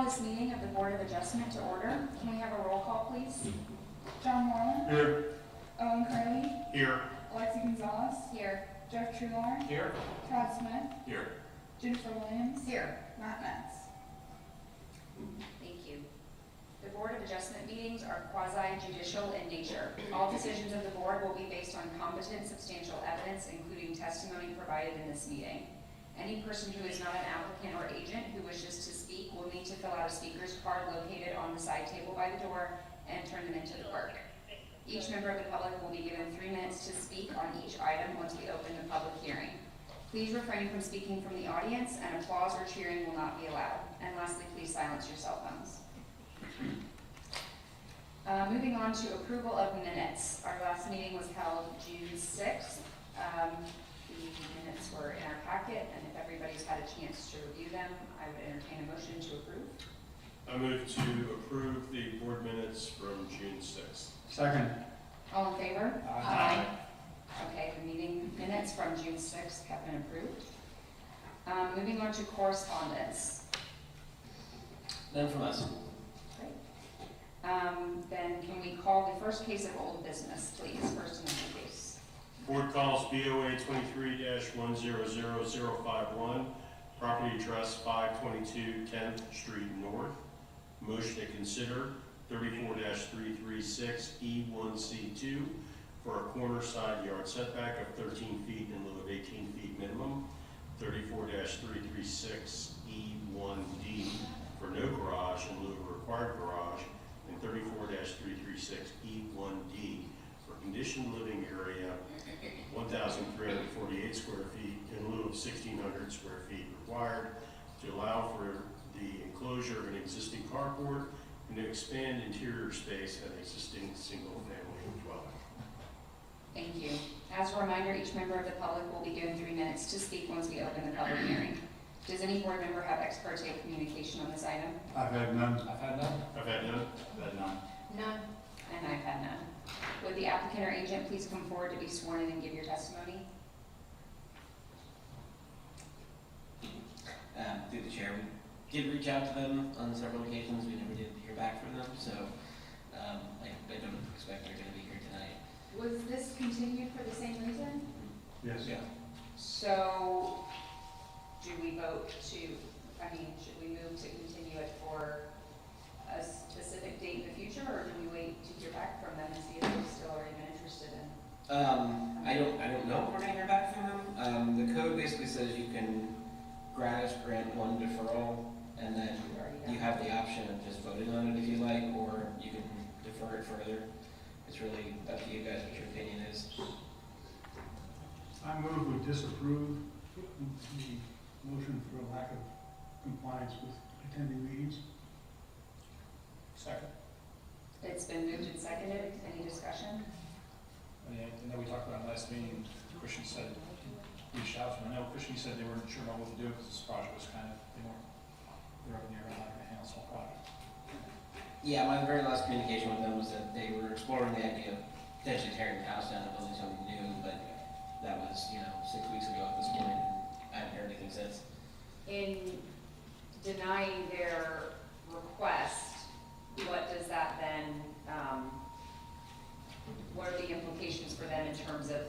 call this meeting of the Board of Adjustment to order. Can we have a roll call, please? John Moreland. Here. Owen Curley. Here. Alexi Gonzalez. Here. Jeff Trular. Here. Todd Smith. Here. Jennifer Williams. Here. Matt Metz. Thank you. The Board of Adjustment meetings are quasi-judicial in nature. All decisions of the board will be based on competent, substantial evidence, including testimony provided in this meeting. Any person who is not an applicant or agent who wishes to speak will need to fill out a speaker's card located on the side table by the door and turn them into the clerk. Each member of the public will be given 3 minutes to speak on each item once we open the public hearing. Please refrain from speaking from the audience, and applause or cheering will not be allowed. And lastly, please silence your cell phones. Moving on to approval of minutes. Our last meeting was held June 6th. The minutes were in our packet, and if everybody's had a chance to review them, I would entertain a motion to approve. I move to approve the board minutes from June 6th. Second. All in favor? Aye. Okay, the meeting minutes from June 6th have been approved. Moving on to correspondence. None from us. Great. Then can we call the first case of old business, please? First amendment case. Board calls BOA 23-100051, property address 522 10th Street North. Motion to consider 34-336E1C2 for a corner side yard setback of 13 feet in lieu of 18 feet minimum. 34-336E1D for no garage in lieu of required garage. And 34-336E1D for conditioned living area 1,348 square feet in lieu of 1,600 square feet required to allow for the enclosure of an existing carport and to expand interior space at an existing single-family dwelling. Thank you. As a reminder, each member of the public will be given 3 minutes to speak once we open the public hearing. Does any board member have ex parte communication on this item? I've had none. I've had none. I've had none. None. And I've had none. Would the applicant or agent please come forward to be sworn in and give your testimony? Through the chair, we did reach out to them on several occasions. We never did hear back from them, so I don't expect they're going to be here tonight. Was this continued for the same reason? Yes. Yeah. So, do we vote to, should we move to continue it for a specific date in the future, or do we wait to hear back from them and see if they're still are even interested in? I don't know if we're going to hear back from them. The code basically says you can grant one deferral, and then you have the option of just voting on it if you like, or you can defer it further. It's really up to you guys what your opinion is. I move we disapprove the motion for lack of compliance with attending meetings. Second. It's been moved and seconded. Any discussion? I know we talked about it last meeting. Christian said, reached out to them. I know Christian said they weren't sure about what to do because this project was they're up in the air on how to handle this whole project. Yeah, my very last communication with them was that they were exploring the idea of potentially tearing the house down and building something new, but that was, 6 weeks ago at this point, and I haven't heard anything since. In denying their request, what does that then, what are the implications for them in terms of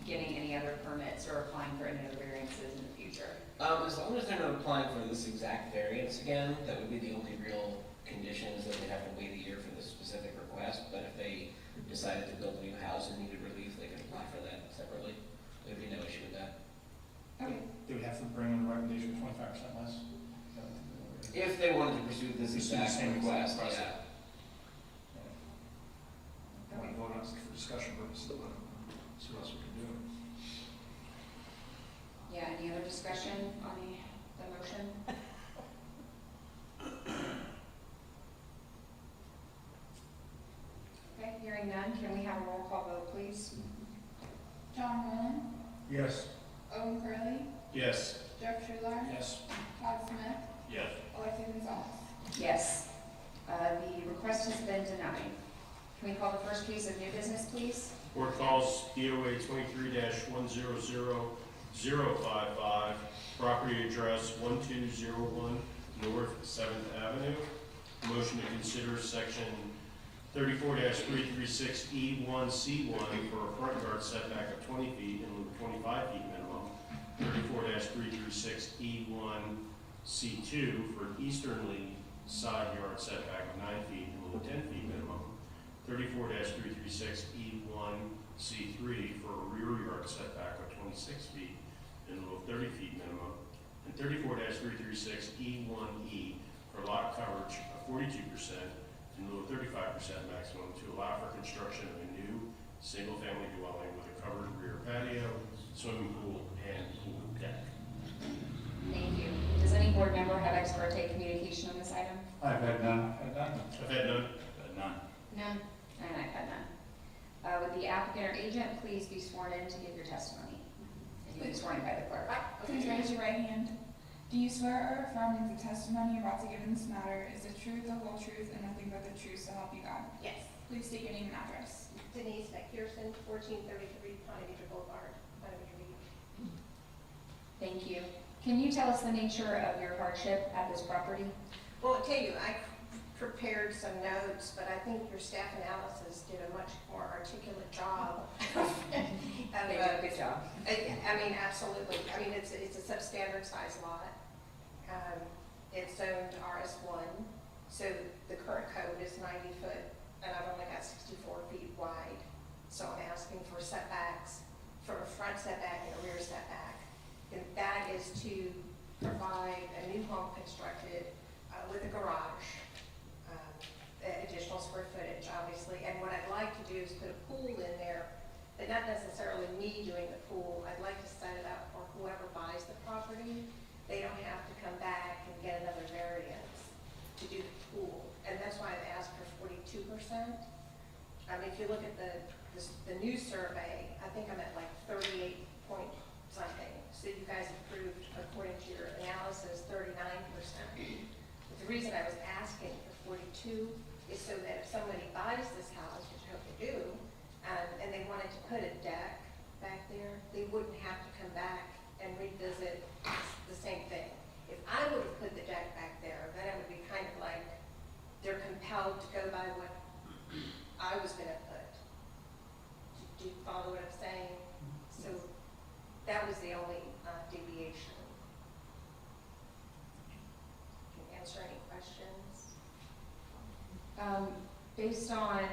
getting any other permits or applying for any other variances in the future? As long as they're not applying for this exact variance again, that would be the only real condition, is that they'd have to wait a year for this specific request, but if they decided to build a new house and needed relief, they could apply for that separately. There'd be no issue with that. Okay. They would have to bring in a recommendation of 25% less. If they wanted to pursue this Pursue the exact same request, process. yeah. I want to vote on it for discussion purposes, but see what else we can do. Yeah, any other discussion on the motion? Okay, hearing none, can we have a roll call vote, please? John Moreland. Yes. Owen Curley. Yes. Jeff Trular. Yes. Todd Smith. Yes. Alexi Gonzalez. Yes. The request has been denied. Can we call the first case of new business, please? Board calls BOA 23-100055, property address 1201 North Seventh Avenue. Motion to consider section 34-336E1C1 for a front yard setback of 20 feet in lieu of 25 feet minimum. 34-336E1C2 for an easterly side yard setback of 9 feet in lieu of 10 feet minimum. 34-336E1C3 for a rear yard setback of 26 feet in lieu of 30 feet minimum. And 34-336E1E for lot coverage of 42% in lieu of 35% maximum to allow for construction of a new single-family dwelling with a covered rear patio, swimming pool, and pool deck. Thank you. Does any board member have ex parte communication on this item? I've had none. Had done. I've had none. Had none. None. And I've had none. Would the applicant or agent please be sworn in to give your testimony? And you'll be sworn in by the clerk. Please raise your right hand. Do you swear or affirm that the testimony you're about to give in this matter is the truth, the whole truth, and nothing but the truth, so help you God? Yes, Please state your name and address. Denise McPherson, 1433 Ponte Vedra Boulevard, Ponte Vedra Beach. Thank you. Can you tell us the nature of your hardship at this property? Well, I'll tell you, I prepared some notes, but I think your staff analysis did a much more articulate job. They did a good job. I mean, absolutely. I mean, it's a substandard size lot. It's zoned RS1, so the current code is 90 foot, and I've only got 64 feet wide. So I'm asking for setbacks, for a front setback and a rear setback. And that is to provide a new home constructed with a garage, additional square footage, obviously. And what I'd like to do is put a pool in there, but not necessarily me doing the pool. I'd like to set it up for whoever buys the property. They don't have to come back and get another variance to do the pool. And that's why I've asked for 42%. If you look at the new survey, I think I'm at like 38 point something. So you guys approved, according to your analysis, 39%. But the reason I was asking for 42 is so that if somebody buys this house, which I hope they do, and they wanted to put a deck back there, they wouldn't have to come back and revisit the same thing. If I would have put the deck back there, then it would be kind of like they're compelled to go by what I was gonna put. Do you follow what I'm saying? So that was the only deviation. Can you answer any questions? Based on,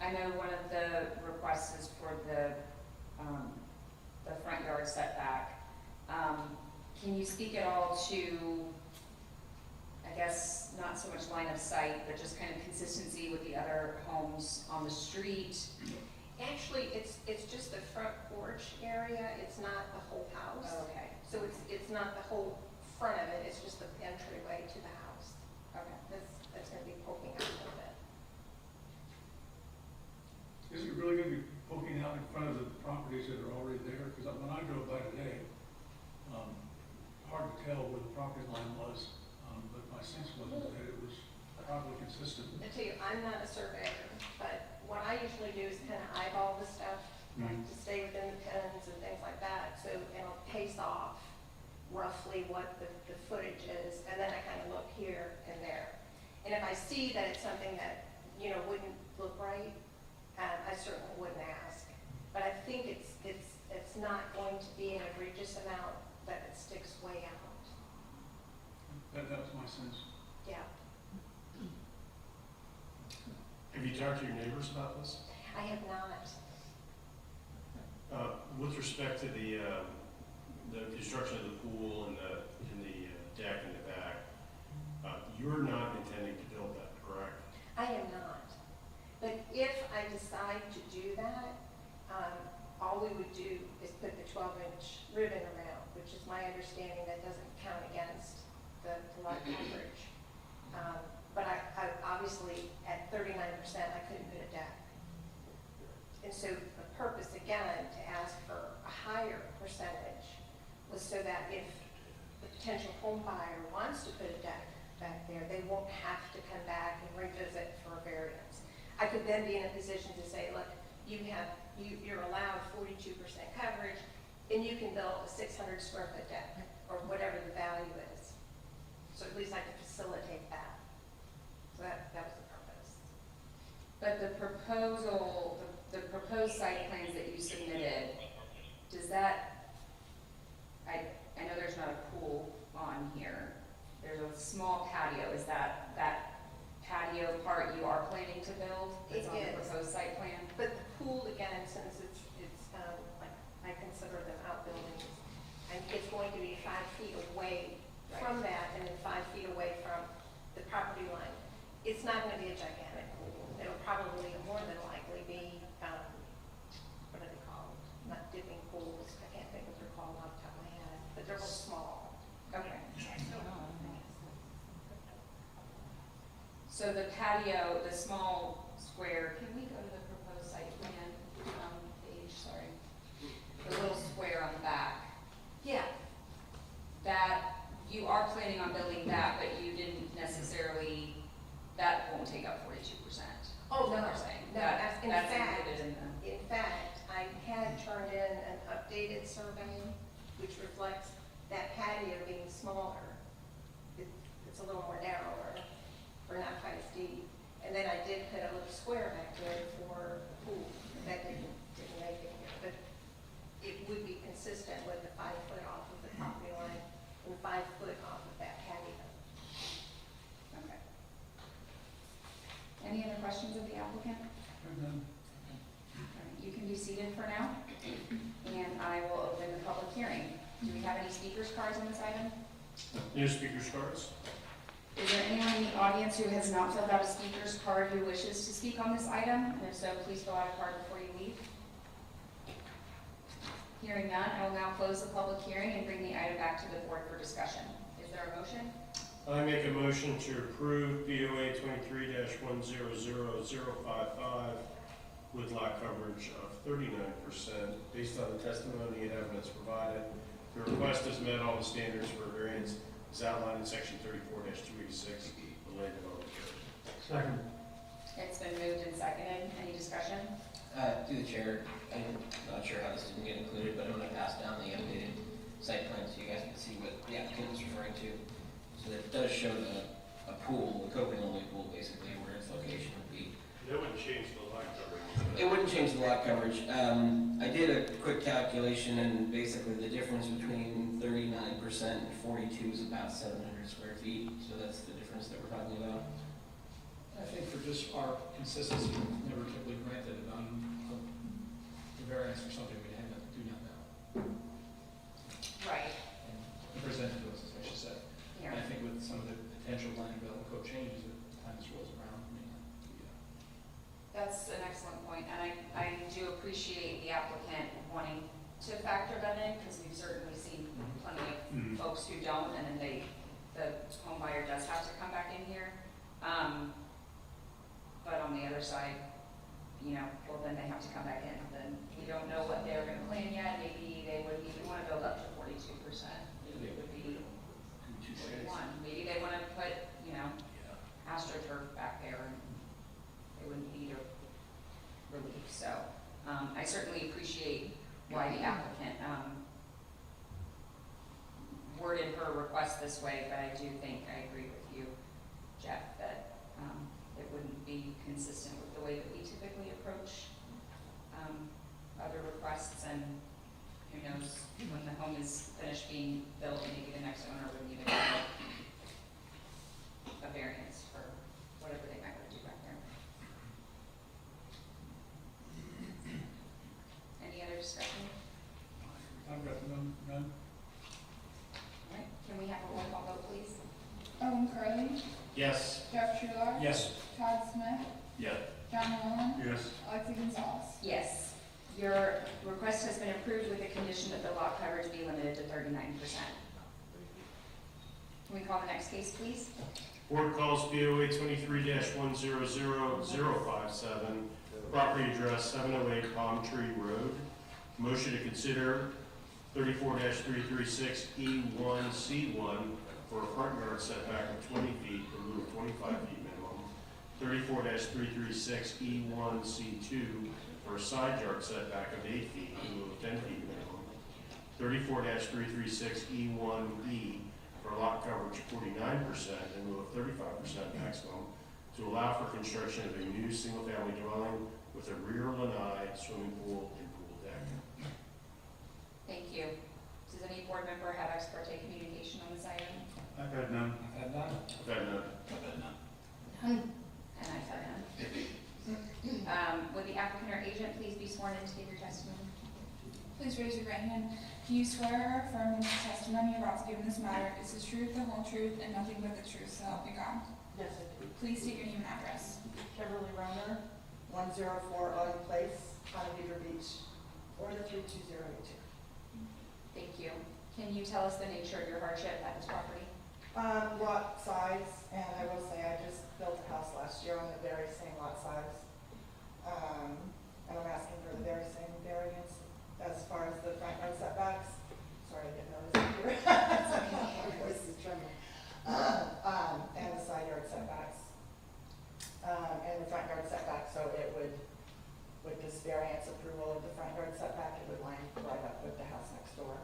I know one of the requests is for the front yard setback. Can you speak at all to, I guess, not so much line of sight, but just kind of consistency with the other homes on the street? Actually, it's just the front porch area. It's not the whole house. Oh, okay. So it's not the whole front of it. It's just the entryway to the house. Okay. That's going to be poking out a little bit. Is it really gonna be poking out in front of the properties that are already there? Because when I drove by today, hard to tell where the property line was, but my sense was that it was probably consistent. I tell you, I'm not a surveyor, but what I usually do is kind of eyeball the stuff, like to stay within the pins and things like that. So, and I'll pace off roughly what the footage is, and then I kind of look here and there. And if I see that it's something that, wouldn't look right, I certainly wouldn't ask. But I think it's not going to be an egregious amount that it sticks way out. That was my sense. Yeah, Have you talked to your neighbors about this? I have not. With respect to the construction of the pool and the deck in the back, you're not intending to build that, correct? I am not. But if I decide to do that, all we would do is put the 12-inch ribbon around, which is my understanding that doesn't count against the lot coverage. But I obviously, at 39%, I couldn't put a deck. And so the purpose, again, to ask for a higher percentage was so that if the potential home buyer wants to put a deck back there, they won't have to come back and revisit for a variance. I could then be in a position to say, look, you're allowed 42% coverage, and you can build a 600 square foot deck, or whatever the value is. So at least I can small patio, is that patio part you are planning to build? It's on the It is. proposed site plan? But the pool, again, since it's, like, I consider them outbuildings, and it's going to be 5 feet away from that, and then 5 feet away from the property line. It's not gonna be a gigantic pool. It'll probably, more than likely be, what are they called? Not dipping pools, I can't think what they're called off the top of my head, but they're real small. Okay. So the patio, the small square, can we go to the proposed site plan, page, sorry? The little square on the back, Yeah, that, you are planning on building that, but you didn't necessarily, that won't take up 42%. Oh, no. You're saying. No, That- in That's fact- included in the, in fact, I had turned in an updated survey, which reflects that patio being smaller. It's a little more narrower, or not quite as deep. And then I did put a little square back there for the pool, but that didn't make it here. But it would be consistent with the 5 foot off of the property line and 5 foot off of that patio. okay. Any other questions of the applicant? And then, All right, you can be seated for now, and I will open the public hearing. Do we have any speakers cards on this item? New speakers cards? Is there anyone in the audience who has not filled out a speaker's card who wishes to speak on this item? And if so, please fill out a card before you leave. Hearing none, I will now close the public hearing and bring the item back to the board for discussion. Is there a motion? I make a motion to approve BOA 23-100055 with lot coverage of 39% based on the testimony and evidence provided. The request has met all the standards for variance as outlined in section 34-286 of the Land Development Code. Second. It's been moved and seconded. Any discussion? Through the chair, I'm not sure how this didn't get included, but I'm gonna pass down the updated site plan so you guys can see what the applicant was referring to. So that does show a pool, a coping-only pool, basically, where its location would be. That wouldn't change the lot coverage. It wouldn't change the lot coverage. I did a quick calculation, and basically the difference between 39% and 42 is about 700 square feet, so that's the difference that we're talking about. I think for just our consistency, we've never typically granted the variance for something we do not know. Right. And presented to us, I should say. And I think with some of the potential land development code changes, that time this rolls around, I mean, That's an excellent point, and I do appreciate the applicant wanting to factor that in, because we've certainly seen plenty of folks who don't, and then the home buyer does have to come back in here. But on the other side, well, then they have to come back in, then we don't know what they're gonna plan yet, maybe they wouldn't even wanna build up to 42%. Maybe it would be 41, maybe they wanna put, AstroTurf back there, and they wouldn't need a relief, so, I certainly appreciate why the applicant, worded her request this way, but I do think, I agree with you, Jeff, that, it wouldn't be consistent with the way that we typically approach, other requests, and who knows, when the home is finished being built, maybe the next owner would need a variance for whatever they might want to do back there. Any other discussion? I've got none. All right, can we have a roll call vote, please? Owen Curley, Yes. Jeff Trular, Yes. Todd Smith, Yeah. John Nolan, Yes. Alexi Gonzalez. Yes. Your request has been approved with the condition that the lot coverage be limited to 39%. Can we call the next case, please? Board calls BOA 23-100057, property address 708 Palm Tree Road. Motion to consider 34-336E1C1 for a front yard setback of 20 feet in lieu of 25 feet minimum. 34-336E1C2 for a side yard setback of 8 feet in lieu of 10 feet minimum. 34-336E1E for lot coverage of 49% in lieu of 35% maximum to allow for construction of a new single-family dwelling with a rear lanai, swimming pool, and pool deck. Thank you. Does any board member have ex parte communication on this item? I've had none. I've had none. I've had none. I've had none. And I've had none. Would the applicant or agent please be sworn in to give your testimony? Please raise your right hand. Do you swear or affirm that the testimony you're about to give in this matter is the truth, the whole truth, and nothing but the truth, so help you God? Yes, I do. Please state your name and address. Kimberly Roner, 104 Autumn Place, Ponte Beach, Florida 32082. Thank you. Can you tell us the nature of your hardship at this property? Lot size, and I will say I just built a house last year on the very same lot size. And I'm asking for the very same variance as far as the front yard setbacks. Sorry, I get nervous up here. My voice is trembling. And the side yard setbacks. And the front yard setback, so it would, with this variance approval of the front yard setback, it would line right up with the house next door.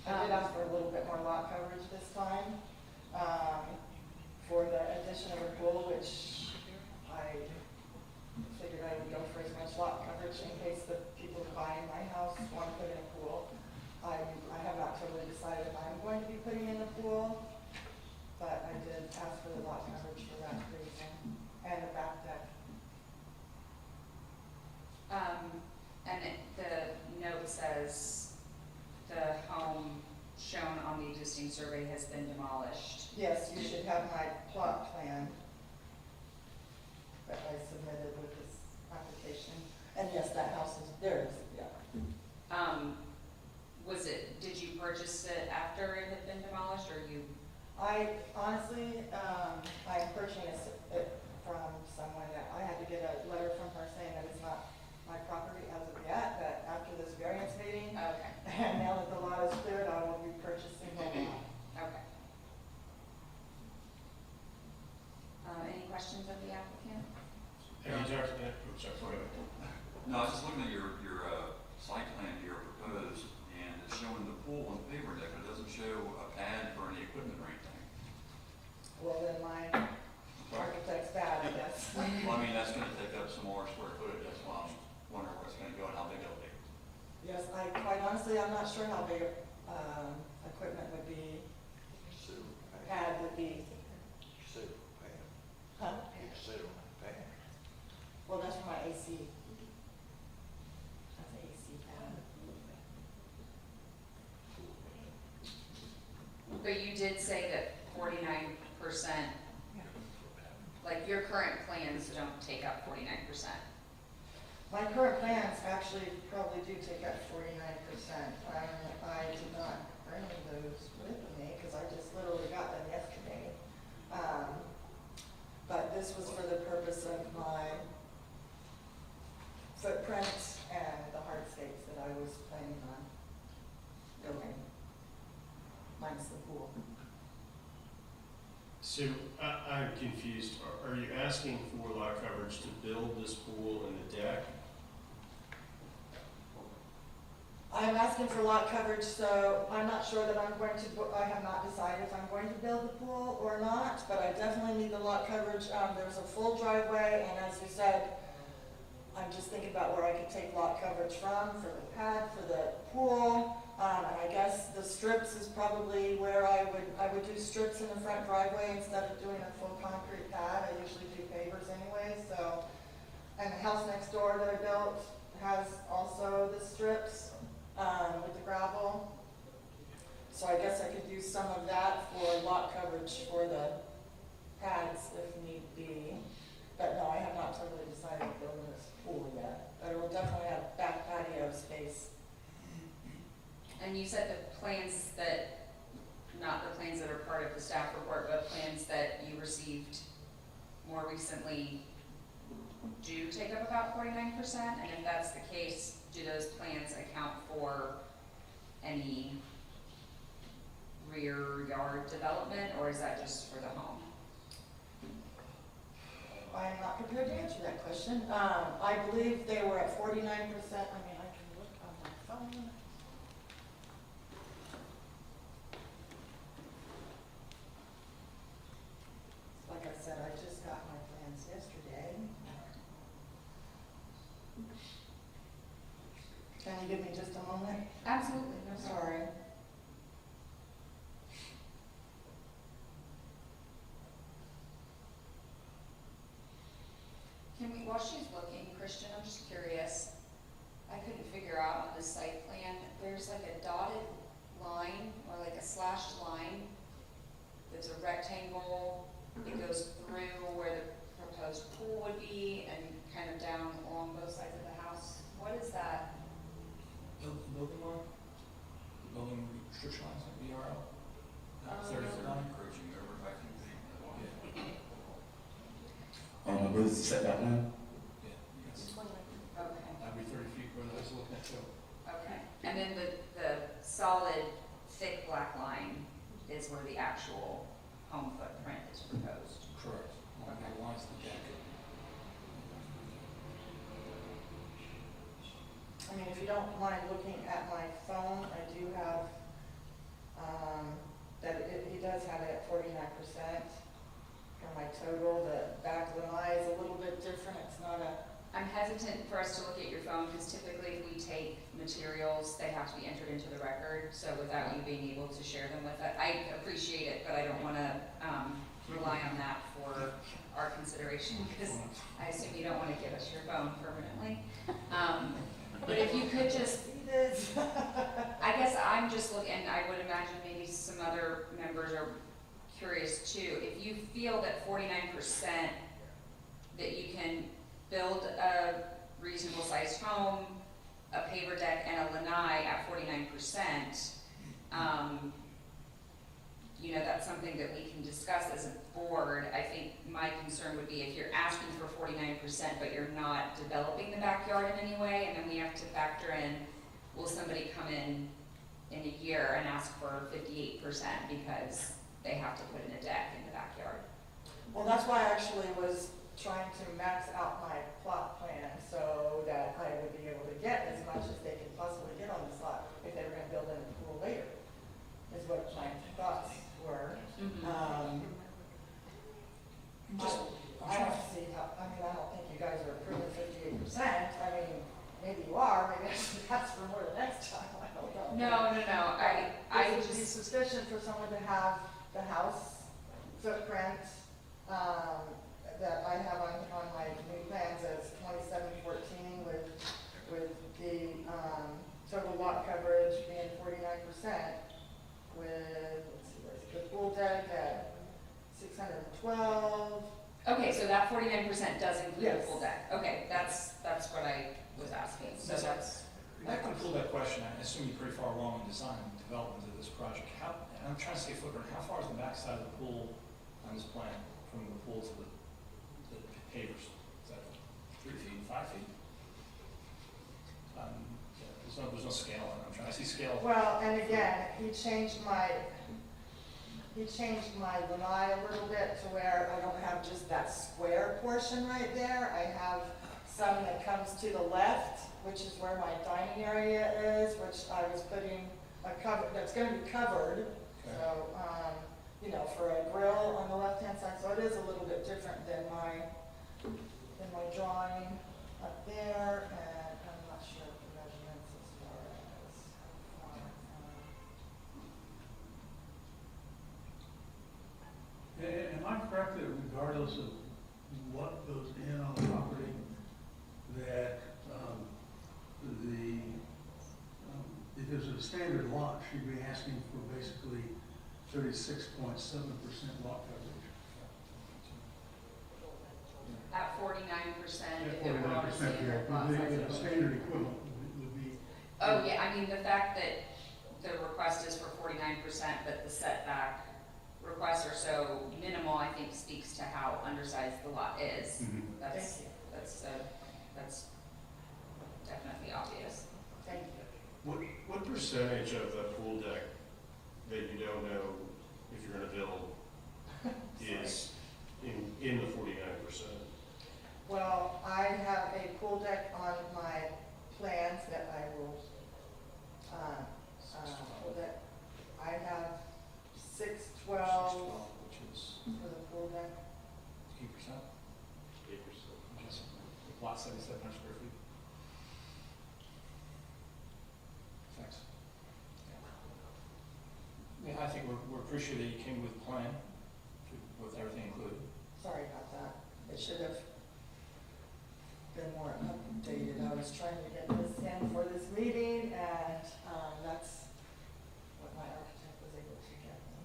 I did ask for a little bit more lot coverage this time, for the addition of a pool, which I figured I would go for as much lot coverage in case the people buying my house want to put in a pool. I have not totally decided if I'm going to be putting in a pool, but I did ask for the lot coverage for that reason, and the back deck. The note says the home shown on the existing survey has been demolished. Yes, you should have my plot plan that I submitted with this application. And yes, that house is, there it is, yeah. Did you purchase it after it had been demolished, or you? I honestly, I'm purchasing it from someone that, I had to get a letter from her saying that it's not my property as of yet, but after this variance meeting, Okay, and now that the lot is cleared, I will be purchasing the lot. okay. Any questions of the applicant? Have you talked to that? Oops, sorry, go ahead. No, I was just looking at your site plan here proposed, and it's showing the pool and paver deck, but it doesn't show a pad for any equipment or anything. Well, then my architect's bad, I guess. Well, I mean, that's gonna take up some more square footage, that's why I'm wondering where it's gonna go and how big it'll be. Yes, quite honestly, I'm not sure how big, equipment would be, pad would be. Huh? Well, that's for my AC. That's an AC pad. But you did say that 49%, like your current plans don't take up 49%. My current plans actually probably do take up 49%. I did not bring those with me because I just literally got them yesterday. But this was for the purpose of my footprint and the hardscapes that I was planning on building, minus the pool. So I'm confused. Are you asking for lot coverage to build this pool and the deck? I'm asking for lot coverage, so I'm not sure that I'm going to, I have not decided if I'm going to build the pool or not, but I definitely need the lot coverage. There's a full driveway, and as you said, I'm just thinking about where I could take lot coverage from for the pad, for the pool. And I guess the strips is probably where I would do strips in the front driveway instead of doing a full concrete pad. I usually do pavers anyway, so. And the house next door that I built has also the strips, with the gravel. So I guess I could use some of that for lot coverage for the pads if need be. But no, I have not totally decided to build this pool yet. But it will definitely have back patio space. And you said the plans that, not the plans that are part of the staff report, but plans that you received more recently do take up about 49%? And if that's the case, do those plans account for any rear yard development, or is that just for the home? I am not prepared to answer that question. I believe they were at 49%. I mean, I can look on my phone. Like I said, I just got my plans yesterday. Can you give me just a moment? Absolutely, no Sorry. while she's looking, Christian, I'm just curious. I couldn't figure out on the site plan, there's like a dotted line or like a slashed line that's a rectangle. It goes through where the proposed pool would be and kind of down along both sides of the house. What is that? Building line? The building restriction lines, like VRL? 30-foot line? Encroaching over back in the, Yeah. What is the setback now? Yeah. That's- Okay. That'd be 30 feet where I was looking at too. Okay, and then the solid, thick black line is where the actual home footprint is proposed. Correct. Along the lines of the deck. I mean, if you don't mind looking at my phone, I do have, he does have it at 49% for my total. The back of the eye is a little bit different, it's not a, I'm hesitant for us to look at your phone, because typically if we take materials, they have to be entered into the record, so without you being able to share them with us, I appreciate it, but I don't wanna, rely on that for our consideration, because I assume you don't wanna give us your phone permanently. But if you could just, see this? I guess I'm just looking, and I would imagine maybe some other members are curious too. If you feel that 49% that you can build a reasonable sized home, a paver deck, and a lanai at 49%, you know, that's something that we can discuss as a board. I think my concern would be if you're asking for 49%, but you're not developing the backyard in any way, and then we have to factor in, will somebody come in a year and ask for 58% because they have to put in a deck in the backyard? Well, that's why I actually was trying to max out my plot plan so that I would be able to get as much as they could possibly get on this lot if they were gonna build in a pool later, is what my thoughts were. I don't see how, I mean, I don't think you guys are approving 58%. I mean, maybe you are, maybe I should ask for more the next time, I don't know. No, I It would be just, sufficient for someone to have the house footprint, that I have on my new plans as 2714 with the, total lot coverage being 49% with, let's see, where's the pool deck at 612. okay, so that 49% does include the Yes. full deck. Okay, that's what I was asking, so that's, That can pull that question. I assume you're pretty far along in design and development of this project. And I'm trying to say footprint, how far is the backside of the pool on this plan from the pool to the pavers? Is that 3 feet, 5 feet? Yeah, there's no scale on it. I'm trying, I see scale. Well, and again, he changed my lanai a little bit to where I don't have just that square portion right there. I have some that comes to the left, which is where my dining area is, which I was putting a cover, that's gonna be covered. Okay. So, you know, for a grill on the left-hand side, so it is a little bit different than my drawing up there, and I'm not sure of the measurements as far as, Am I correct that regardless of what goes in on the property, that if it's a standard lot, she'd be asking for basically 36.7% lot coverage? at 49% Yeah, if it were on a 49%, standard yeah. lot size. The standard equivalent would be. Oh, yeah, I mean, the fact that the request is for 49%, but the setback requests are so minimal, I think speaks to how undersized the lot is. That's, Thank you. that's definitely obvious. thank you. What percentage of the pool deck that you don't know if you're gonna build is in the 49%? Well, I have a pool deck on my plans that I will, that I have 612 Which is for the pool deck. 8%. 8%. Which is lot 7,700 square feet. Thanks. Yeah, I think we're appreciative that you came with a plan with everything included. Sorry about that. It should have, been more updated. I was trying to get this in for this meeting, and that's what my architect was able to get me.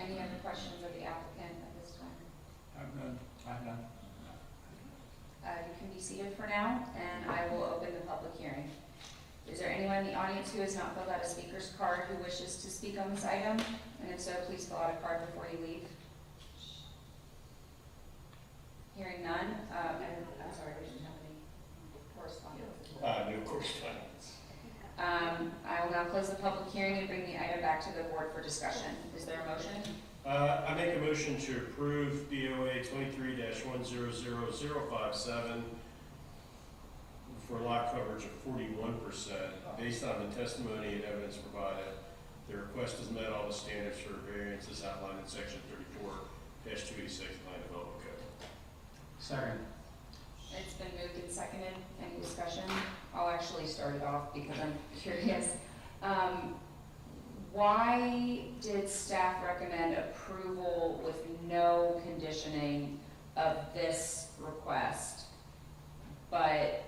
Any other questions of the applicant at this time? I've none. You can be seated for now, and I will open the public hearing. Is there anyone in the audience who has not filled out a speaker's card who wishes to speak on this item? And if so, please fill out a card before you leave. Hearing none, and I'm sorry, we didn't have any correspondence. No correspondence. I will now close the public hearing and bring the item back to the board for discussion. Is there a motion? I make a motion to approve BOA 23-100057 for lot coverage of 41%. Based on the testimony and evidence provided, the request has met all the standards for variance as outlined in section 34-286 Land Development Code. Second. It's been moved and seconded. Any discussion? I'll actually start it off because I'm curious. Why did staff recommend approval with no conditioning of this request? But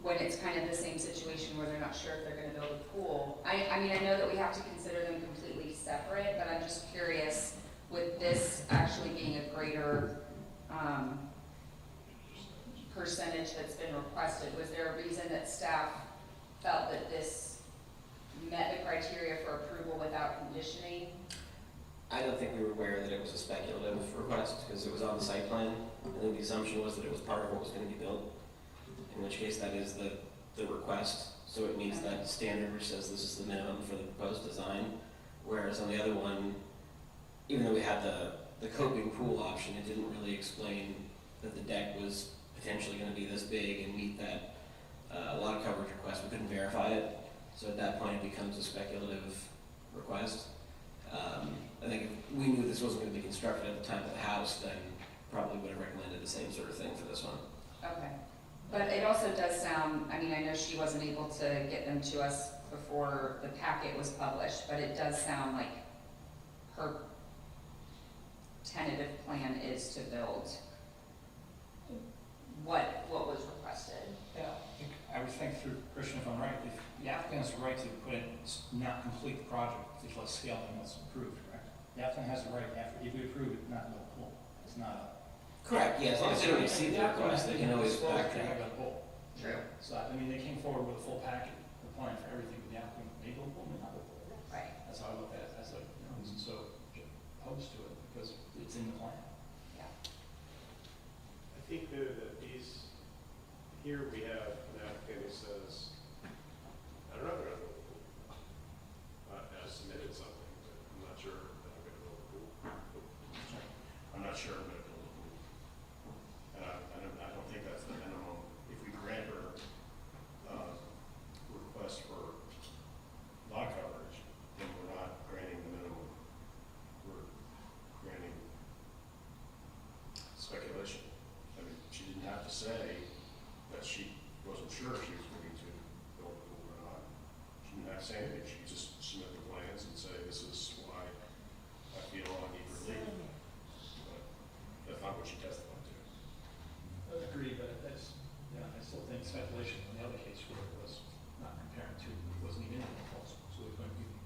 when it's kind of the same situation where they're not sure if they're gonna build a pool. I mean, I know that we have to consider them completely separate, but I'm just curious, with this actually being a greater, percentage that's been requested, was there a reason that staff felt that this met the criteria for approval without conditioning? I don't think we were aware that it was a speculative request, because it was on the site plan. I think the assumption was that it was part of what was gonna be built, in which case that is the request. So it meets that standard which says this is the minimum for the proposed design. Whereas on the other one, even though we had the coping pool option, it didn't really explain that the deck was potentially gonna be this big and meet that lot coverage request. We couldn't verify it. So at that point, it becomes a speculative request. I think if we knew this wasn't gonna be constructed at the time of the house, then probably would have recommended the same sort of thing for this one. Okay. But it also does sound, I mean, I know she wasn't able to get them to us before the packet was published, but it does sound like her tentative plan is to build what was requested. Yeah, I would think through, Christian, if I'm right, if the applicant has the right to put in, not complete the project, if let's scale and what's approved, correct? The applicant has the right, after, if we approve it, not build a pool. It's not Correct, yeah, as long as they don't exceed the request, they can always backtrack. Have a pool. True. So, I mean, they came forward with a full packet, the plan for everything, but the applicant may build a pool, may not build a pool. Right. That's how I look at it, that's like, I wasn't so opposed to it, because it's in the plan. I think that these, here we have an applicant who says, I don't know if they're gonna build a pool. I submitted something, but I'm not sure that I'm gonna build a pool. I'm not sure I'm gonna build a pool. And I don't think that's the minimum. If we grant her, request for lot coverage, then we're not granting the minimum. We're granting speculation. I mean, she didn't have to say that she wasn't sure if she was going to build a pool or not. She didn't have to say anything. She could just submit the plans and say, this is why I feel I need relief. But that's not what she testified to. I agree, but that's, yeah, I still think speculation in the other case where it was not comparing to, it wasn't even in the proposal, so we couldn't even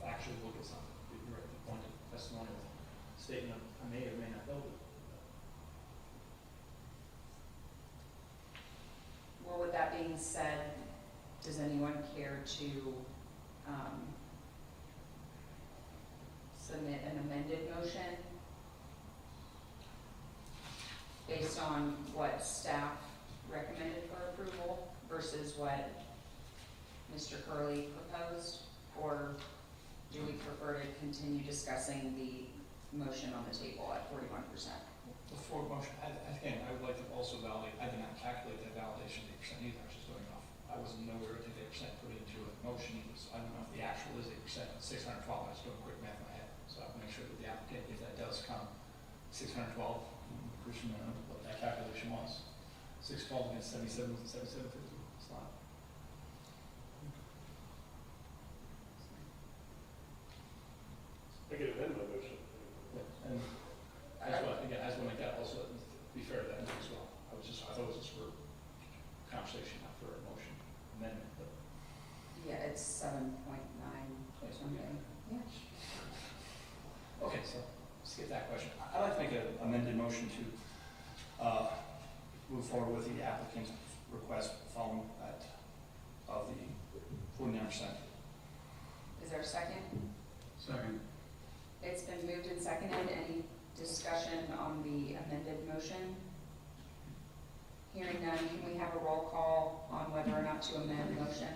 actually look at something. You're right, the point of testimonial statement, I may or may not build it. Well, with that being said, does anyone care to submit an amended motion based on what staff recommended for approval versus what Mr. Curley proposed? Or do we prefer to continue discussing the motion on the table at 41%? Before motion, again, I would like to also validate, I did not calculate that validation of 8% either, I was just going off, I wasn't nowhere to take 8% put into a motion either, so I don't know if the actual is 8%, 612, I was doing quick math in my head, so I'll make sure that the applicant, if that does come, 612, Christian, I don't know what that calculation was, 612 against 7750, it's not. I can amend my motion. And that's what, again, forward with the applicant's request following that of the 49%. Is there a second? Second. It's been moved and seconded. Any discussion on the amended motion? Hearing none, can we have a roll call on whether or not to amend the motion?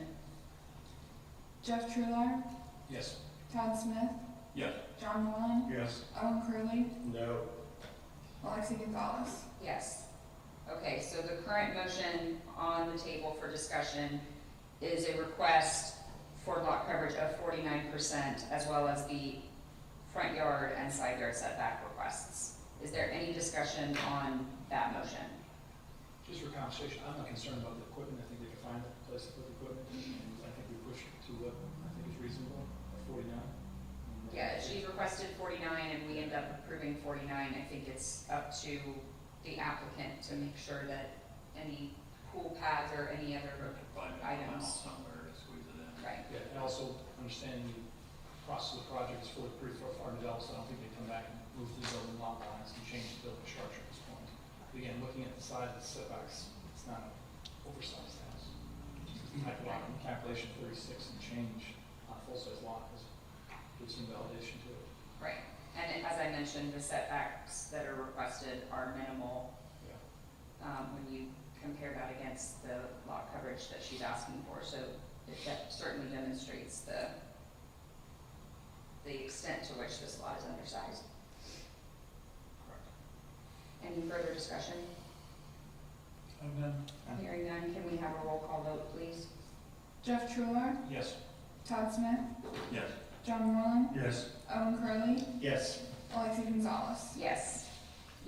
Jeff Trular, Yes. Todd Smith, Yes. John Moran, Yes. Owen Curley, No. Alexi Gonzalez. Yes. Okay, so the current motion on the table for discussion is a request for lot coverage of 49% as well as the front yard and side yard setback requests. Is there any discussion on that motion? Just for conversation, I'm not concerned about the equipment. I think they can find a place to put the equipment. And I think we push it to what I think is reasonable, 49. Yeah, she's requested 49 and we end up approving 49. I think it's up to the applicant to make sure that any pool pads or any other, Find a Items. mile somewhere to squeeze it in. right, Yeah, and also understanding the process of the project is pretty far developed, so I don't think they come back and move the building lot lines and change the building structure at this point. But again, looking at the size of the setbacks, it's not an oversized house. Type of lot calculation 36 and change on a full-size lot is gives some validation to it. right. And as I mentioned, the setbacks that are requested are minimal when you compare that against the lot coverage that she's asking for. So that certainly demonstrates the extent to which this lot is undersized. Any further discussion? Hearing none, can we have a roll call vote, please? Jeff Trular, Yes. Todd Smith, Yes. John Moran, Yes. Owen Curley, Yes. Alexi Gonzalez. Yes,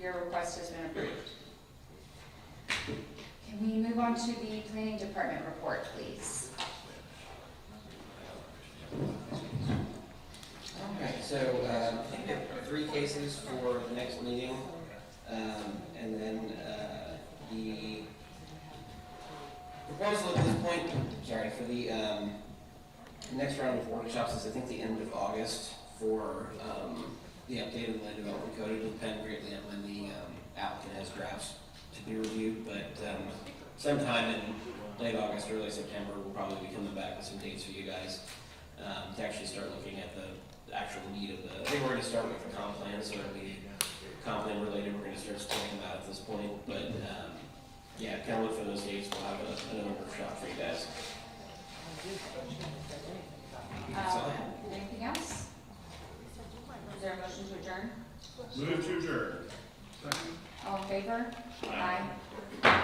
your request has been approved. Can we move on to the planning department report, please? Okay, so I think we have 3 cases for the next meeting. And then the proposal at this point, sorry, for the next round of workshops is I think the end of August for the updated land development code. It'll depend greatly on when the applicant has drafts to be reviewed, but sometime in late August, early September, we'll probably be coming back with some dates for you guys to actually start looking at the actual need of the, I think we're going to start with the comp plan, so it'll be comp plan related. We're going to start talking about at this point, but yeah, kind of look for those dates. We'll have another workshop for you guys. Anything else? Is there a motion to adjourn? Move to adjourn. Second. All in favor? Aye. Aye.